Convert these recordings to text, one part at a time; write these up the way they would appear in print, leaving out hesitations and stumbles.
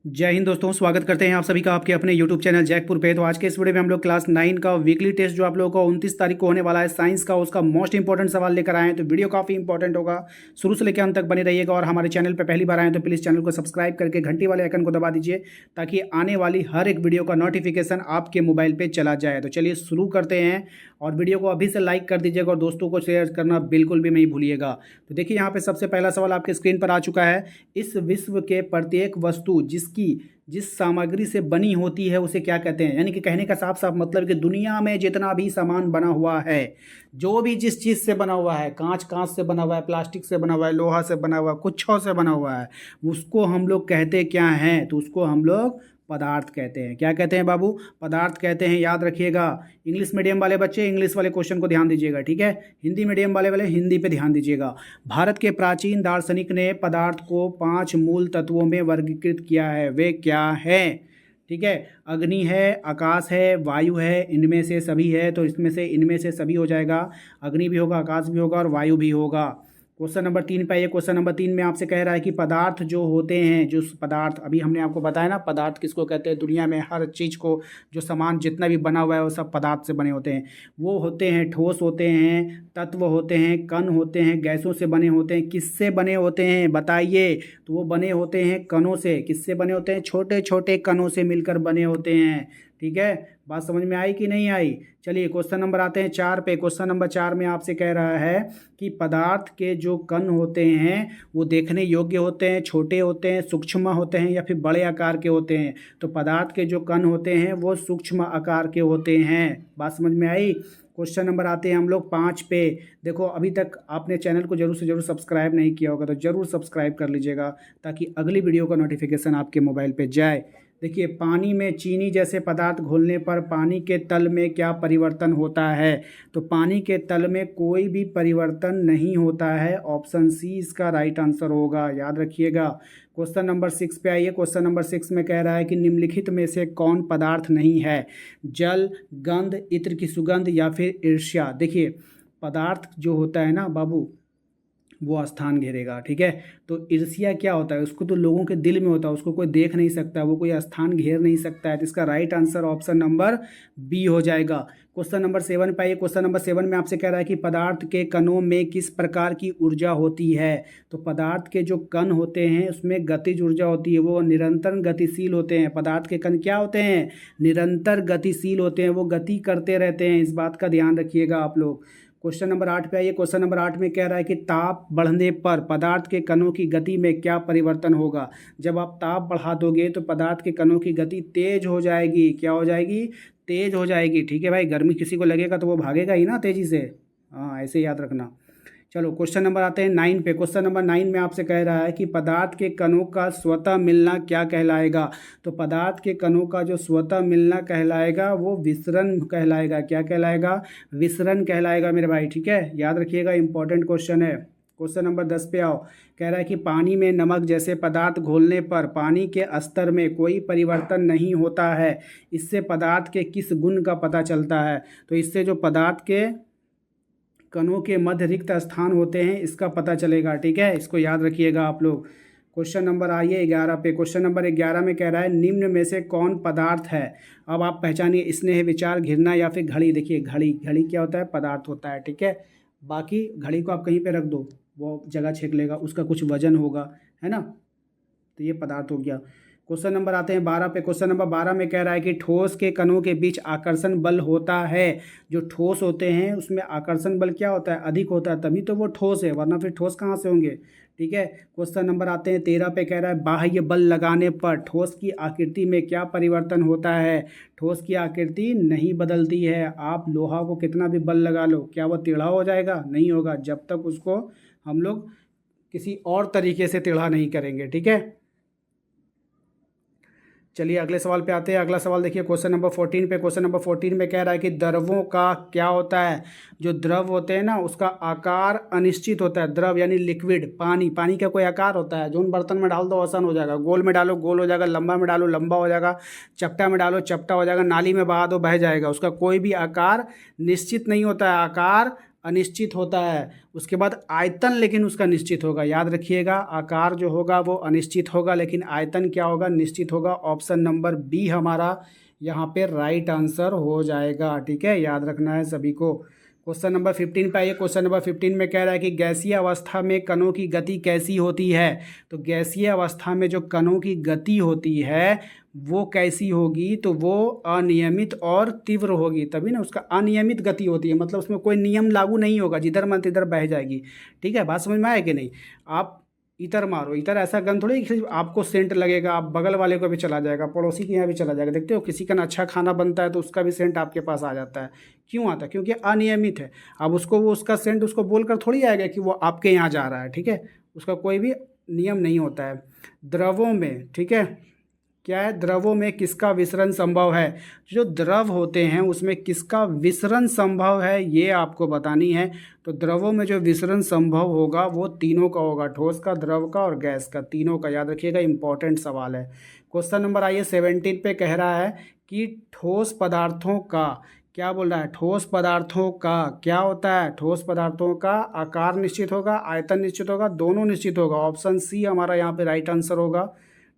जय हिंद दोस्तों, स्वागत करते हैं आप सभी का आपके अपने YouTube चैनल जैकपुर पे। तो आज के इस वीडियो में हम लोग क्लास 9 का वीकली टेस्ट जो आप लोगों को 29 तारीख को होने वाला है साइंस का, उसका मोस्ट इंपॉर्टेंट सवाल लेकर आए हैं। तो वीडियो काफ़ी इंपॉर्टेंट होगा, शुरू से लेकर अंत तक बने रहिएगा। और हमारे चैनल पर पहली बार आए तो प्लीज़ चैनल को सब्सक्राइब करके घंटी वाले आइकन को दबा दीजिए ताकि आने वाली हर एक वीडियो का नोटिफिकेशन आपके मोबाइल पर चला जाए। तो चलिए शुरू करते हैं, और वीडियो को अभी से लाइक कर दीजिएगा और दोस्तों को शेयर करना बिल्कुल भी नहीं भूलिएगा। तो देखिए यहाँ पे सबसे पहला सवाल आपके स्क्रीन पर आ चुका है। इस विश्व के प्रत्येक वस्तु जिस सामग्री से बनी होती है उसे क्या कहते हैं? यानी कि कहने का साफ साफ मतलब कि दुनिया में जितना भी सामान बना हुआ है, जो भी जिस चीज़ से बना हुआ है, कांच से बना हुआ है, प्लास्टिक से बना हुआ है, लोहा से बना हुआ है, कुछ से बना हुआ है, उसको हम लोग कहते क्या हैं? तो उसको हम लोग पदार्थ कहते हैं। क्या कहते हैं बाबू? पदार्थ कहते हैं, याद रखिएगा। इंग्लिश मीडियम वाले बच्चे इंग्लिश वाले क्वेश्चन को ध्यान दीजिएगा, ठीक है। हिंदी मीडियम वाले हिंदी पे ध्यान दीजिएगा। भारत के प्राचीन दार्शनिक ने पदार्थ को 5 मूल तत्वों में वर्गीकृत किया है। वे क्या है? ठीक है, अग्नि है, आकाश है, वायु है, इनमें से सभी है। तो इसमें से इनमें से सभी हो जाएगा, अग्नि भी होगा, आकाश भी होगा और वायु भी होगा। क्वेश्चन नंबर 3 पे आइए। क्वेश्चन नंबर 3 में आपसे कह रहा है कि पदार्थ जो होते हैं, जो पदार्थ अभी हमने आपको बताया ना, पदार्थ किसको कहते हैं? दुनिया में हर चीज़ को, जो सामान जितना भी बना हुआ है वो सब पदार्थ से बने होते हैं। वो होते हैं ठोस होते हैं, तत्व होते हैं, कण होते हैं, गैसों से बने होते हैं। किससे बने होते हैं बताइए? तो वो बने होते हैं कणों से। किससे बने होते हैं? छोटे छोटे कणों से मिलकर बने होते हैं। ठीक है, बात समझ में आई कि नहीं आई? चलिए क्वेश्चन नंबर आते हैं 4 पे। क्वेश्चन नंबर 4 में आपसे कह रहा है कि पदार्थ के जो कण होते हैं वो देखने योग्य होते हैं, छोटे होते हैं, सूक्ष्म होते हैं या फिर बड़े आकार के होते हैं? तो पदार्थ के जो कण होते हैं वो सूक्ष्म आकार के होते हैं। बात समझ में आई? क्वेश्चन नंबर आते हैं हम लोग 5 पे। देखो, अभी तक आपने चैनल को जरूर से जरूर सब्सक्राइब नहीं किया होगा तो जरूर सब्सक्राइब कर लीजिएगा ताकि अगली वीडियो का नोटिफिकेशन आपके मोबाइल पे जाए। देखिए, पानी में चीनी जैसे पदार्थ घोलने पर पानी के तल में क्या परिवर्तन होता है? तो पानी के तल में कोई भी परिवर्तन नहीं होता है। ऑप्शन सी इसका राइट आंसर होगा, याद रखिएगा। क्वेश्चन नंबर 6 पे आइए। क्वेश्चन नंबर 6 में कह रहा है कि निम्नलिखित में से कौन पदार्थ नहीं है? जल, गंध, इत्र की सुगंध या फिर ईर्ष्या? देखिए, पदार्थ जो होता है ना बाबू, वो स्थान घेरेगा, ठीक है। तो ईर्ष्या क्या होता है? उसको तो लोगों के दिल में होता है, उसको कोई देख नहीं सकता, वो कोई स्थान घेर नहीं सकता है। तो इसका right answer option number B हो जाएगा। क्वेश्चन नंबर 7 पे आइए। क्वेश्चन नंबर 7 में आपसे कह रहा है कि पदार्थ के कणों में किस प्रकार की ऊर्जा होती है? तो पदार्थ के जो कण होते हैं उसमें गतिज ऊर्जा होती है, वो निरंतर गतिशील होते हैं। पदार्थ के कण क्या होते हैं? निरंतर गतिशील होते हैं, वो गति करते रहते हैं। इस बात का ध्यान रखिएगा आप लोग। क्वेश्चन नंबर 8 पे आइए। क्वेश्चन नंबर 8 में कह रहा है कि ताप बढ़ने पर पदार्थ के कणों की गति में क्या परिवर्तन होगा? जब आप ताप बढ़ा दोगे तो पदार्थ के कणों की गति तेज हो जाएगी। क्या हो जाएगी? तेज हो जाएगी, ठीक है भाई। गर्मी किसी को लगेगा तो वो भागेगा ही ना तेजी से। हाँ, ऐसे याद रखना। चलो क्वेश्चन नंबर आते हैं 9 पे। क्वेश्चन नंबर 9 में आपसे कह रहा है कि पदार्थ के कणों का स्वतः मिलना क्या कहलाएगा? तो पदार्थ के कणों का जो स्वतः मिलना कहलाएगा वो विसरण कहलाएगा। क्या कहलाएगा? विसरण कहलाएगा मेरे भाई, ठीक है। याद रखिएगा, इंपॉर्टेंट क्वेश्चन है। क्वेश्चन नंबर 10 पे आओ। कह रहा है कि पानी में नमक जैसे पदार्थ घोलने पर पानी के स्तर में कोई परिवर्तन नहीं होता है। इससे पदार्थ के किस गुण का पता चलता है? तो इससे जो पदार्थ के कणों के मध्य रिक्त स्थान होते हैं इसका पता चलेगा, ठीक है। इसको याद रखिएगा आप लोग। क्वेश्चन नंबर आइए 11 पे। क्वेश्चन नंबर 11 में कह रहा है निम्न में से कौन पदार्थ है? अब आप पहचानिए, स्नेह, विचार, घृणा या फिर घड़ी। देखिए, घड़ी घड़ी क्या होता है? पदार्थ होता है, ठीक है। बाकी घड़ी को आप कहीं पे रख दो, वो जगह छेक लेगा, उसका कुछ वजन होगा, है ना। तो ये पदार्थ हो गया। क्वेश्चन नंबर आते हैं 12 पे। क्वेश्चन नंबर 12 में कह रहा है कि ठोस के कणों के बीच आकर्षण बल होता है। जो ठोस होते हैं उसमें आकर्षण बल क्या होता है? अधिक होता है, तभी तो वो ठोस है, वरना फिर ठोस कहाँ से होंगे, ठीक है। क्वेश्चन नंबर आते हैं 13 पे। कह रहा है बाह्य बल लगाने पर ठोस की आकृति में क्या परिवर्तन होता है? ठोस की आकृति नहीं बदलती है। आप लोहा को कितना भी बल लगा लो, क्या वो टेढ़ा हो जाएगा? नहीं होगा, जब तक उसको हम लोग किसी और तरीके से टेढ़ा नहीं करेंगे, ठीक है। चलिए अगले सवाल पे आते हैं। अगला सवाल देखिए क्वेश्चन नंबर 14 पे। क्वेश्चन नंबर 14 में कह रहा है कि द्रवों का क्या होता है? जो द्रव होते हैं ना उसका आकार अनिश्चित होता है। द्रव यानी लिक्विड, पानी। पानी का कोई आकार होता है? जो बर्तन में डाल दो आसान हो जाएगा, गोल में डालो गोल हो जाएगा, लंबा में डालो लंबा हो जाएगा, चपटा में डालो चपटा हो जाएगा, नाली में बहा दो बह जाएगा। उसका कोई भी आकार निश्चित नहीं होता है, आकार अनिश्चित होता है। उसके बाद आयतन लेकिन उसका निश्चित होगा, याद रखिएगा। आकार जो होगा वो अनिश्चित होगा लेकिन आयतन क्या होगा, निश्चित होगा। ऑप्शन नंबर बी हमारा यहाँ पे राइट आंसर हो जाएगा, ठीक है, याद रखना है सभी को। क्वेश्चन नंबर 15 पे आइए। क्वेश्चन नंबर 15 में कह रहा है कि गैसीय अवस्था में कणों की गति कैसी होती है। तो गैसीय अवस्था में जो कणों की गति होती है वो कैसी होगी, तो वो अनियमित और तीव्र होगी, तभी ना उसका अनियमित गति होती है, मतलब उसमें कोई नियम लागू नहीं होगा, जिधर मन तिधर बह जाएगी, ठीक है। बात समझ में आए कि नहीं। आप इतर मारो, इतर ऐसा गन थोड़ी कि आपको सेंट लगेगा, आप बगल वाले को भी चला जाएगा, पड़ोसी के यहाँ भी चला जाएगा। देखते हो किसी का अच्छा खाना बनता है तो उसका भी सेंट आपके पास आ जाता है। क्यों आता है, क्योंकि अनियमित है। अब उसको वो उसका सेंट उसको बोलकर थोड़ी आएगा कि वो आपके यहाँ जा रहा है, ठीक है, उसका कोई भी नियम नहीं होता है। द्रवों में, ठीक है, क्या है, द्रवों में किसका विसरण संभव है। जो द्रव होते हैं उसमें किसका विसरण संभव है ये आपको बतानी है। तो द्रवों में जो विसरण संभव होगा वो तीनों का होगा, ठोस का, द्रव का और गैस का, तीनों का, याद रखिएगा, इंपॉर्टेंट सवाल है। क्वेश्चन नंबर आइए 17 पे कह रहा है कि ठोस पदार्थों का, क्या बोल रहा है, ठोस पदार्थों का क्या होता है, ठोस पदार्थों का आकार निश्चित होगा, आयतन निश्चित होगा, दोनों निश्चित होगा। ऑप्शन सी हमारा यहाँ पे राइट आंसर होगा,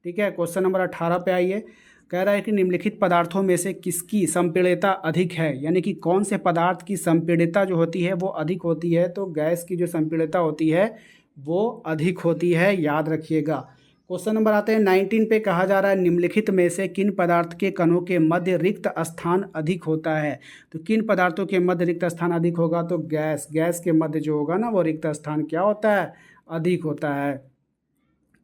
ठीक है। क्वेश्चन नंबर 18 पे आइए। कह रहा है कि निम्नलिखित पदार्थों में से किसकी संपीड़ितता अधिक है, यानी कि कौन से पदार्थ की संपीड़ितता जो होती है वो अधिक होती है। तो गैस की जो संपीड़ितता होती है वो अधिक होती है, याद रखिएगा। क्वेश्चन नंबर आते हैं 19 पे। कहा जा रहा है निम्नलिखित में से किन पदार्थ के कणों के मध्य रिक्त स्थान अधिक होता है। तो किन पदार्थों के मध्य रिक्त स्थान अधिक होगा, तो गैस के मध्य जो होगा ना वो रिक्त स्थान क्या होता है, अधिक होता है।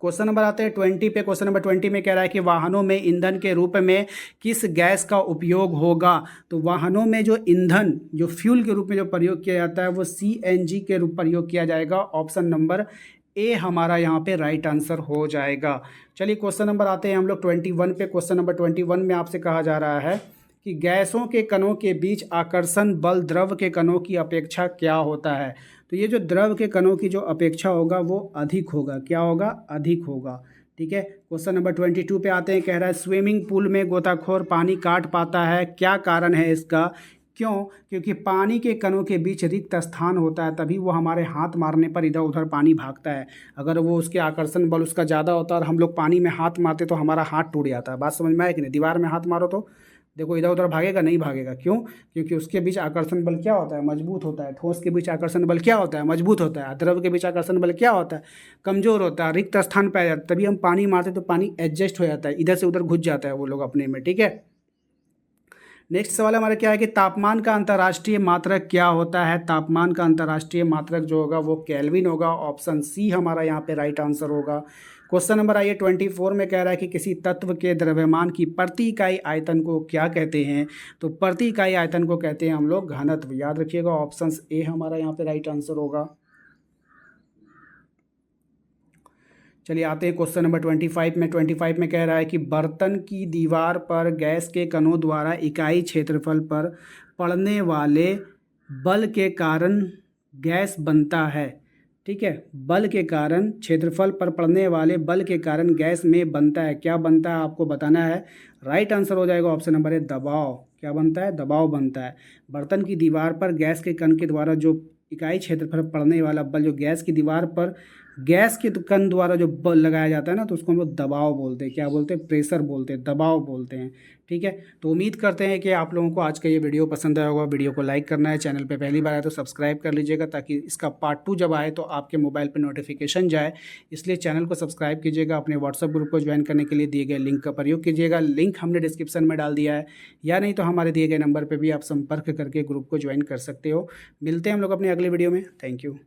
क्वेश्चन नंबर आते हैं 20 पे। क्वेश्चन नंबर 20 में कह रहा है कि वाहनों में ईंधन के रूप में किस गैस का उपयोग होगा। तो वाहनों में जो ईंधन, जो फ्यूल के रूप में जो प्रयोग किया जाता है वो CNG के रूप प्रयोग किया जाएगा। ऑप्शन नंबर ए हमारा यहाँ पे राइट आंसर हो जाएगा। चलिए क्वेश्चन नंबर आते हैं हम लोग 21 पे। क्वेश्चन नंबर 21 में आपसे कहा जा रहा है कि गैसों के कणों के बीच आकर्षण बल द्रव के कणों की अपेक्षा क्या होता है। तो ये जो द्रव के कणों की जो अपेक्षा होगा वो अधिक होगा, क्या होगा, अधिक होगा, ठीक है। क्वेश्चन नंबर 22 पे आते हैं। कह रहा है स्विमिंग पूल में गोताखोर पानी काट पाता है, क्या कारण है इसका। क्यों, क्योंकि पानी के कणों के बीच रिक्त स्थान होता है, तभी वो हमारे हाथ मारने पर इधर उधर पानी भागता है। अगर वो उसके आकर्षण बल उसका ज़्यादा होता है और हम लोग पानी में हाथ मारते तो हमारा हाथ टूट जाता है। बात समझ में आए कि नहीं। दीवार में हाथ मारो तो देखो इधर उधर भागेगा, नहीं भागेगा। क्यों, क्योंकि उसके बीच आकर्षण बल क्या होता है, मजबूत होता है। ठोस के बीच आकर्षण बल क्या होता है, मजबूत होता है। द्रव के बीच आकर्षण बल क्या होता है, कमजोर होता है। रिक्त स्थान पाया जाता है, तभी हम पानी मारते तो पानी एडजस्ट हो जाता है, इधर से उधर घुस जाता है वो लोग अपने में, ठीक है। नेक्स्ट सवाल हमारा क्या है कि तापमान का अंतर्राष्ट्रीय मात्रक क्या होता है। तापमान का अंतर्राष्ट्रीय मात्रक जो होगा वो केल्विन होगा। ऑप्शन सी हमारा यहाँ पे राइट आंसर होगा। क्वेश्चन नंबर आइए 24 में। कह रहा है कि किसी तत्व के द्रव्यमान की प्रति इकाई आयतन को क्या कहते हैं। तो प्रति इकाई आयतन को कहते हैं हम लोग घनत्व, याद रखिएगा। ऑप्शन ए हमारा यहाँ पे राइट आंसर होगा। चलिए आते हैं क्वेश्चन नंबर 25 में। 25 में कह रहा है कि बर्तन की दीवार पर गैस के कणों द्वारा इकाई क्षेत्रफल पर पड़ने वाले बल के कारण गैस बनता है, ठीक है। बल के कारण, क्षेत्रफल पर पड़ने वाले बल के कारण गैस में बनता है, क्या बनता है आपको बताना है। राइट आंसर हो जाएगा ऑप्शन नंबर ए, दबाव। क्या बनता है, दबाव बनता है। बर्तन की दीवार पर गैस के कण के द्वारा जो इकाई क्षेत्रफल पर पड़ने वाला बल, जो गैस की दीवार पर गैस के कण द्वारा जो बल लगाया जाता है ना, तो उसको हम लोग दबाव बोलते हैं। क्या बोलते हैं, प्रेशर बोलते हैं, दबाव बोलते हैं, ठीक है। तो उम्मीद करते हैं कि आप लोगों को आज का ये वीडियो पसंद आया होगा। वीडियो को लाइक करना है, चैनल पे पहली बार आए तो सब्सक्राइब कर लीजिएगा, ताकि इसका पार्ट 2 जब आए तो आपके मोबाइल पे नोटिफिकेशन जाए। इसलिए चैनल को सब्सक्राइब कीजिएगा। अपने व्हाट्सअप ग्रुप को ज्वाइन करने के लिए दिए गए लिंक का प्रयोग कीजिएगा। लिंक हमने डिस्क्रिप्शन में डाल दिया है, या नहीं तो हमारे दिए गए नंबर पर भी आप संपर्क करके ग्रुप को ज्वाइन कर सकते हो। मिलते हैं हम लोग अपने अगले वीडियो में। Thank you.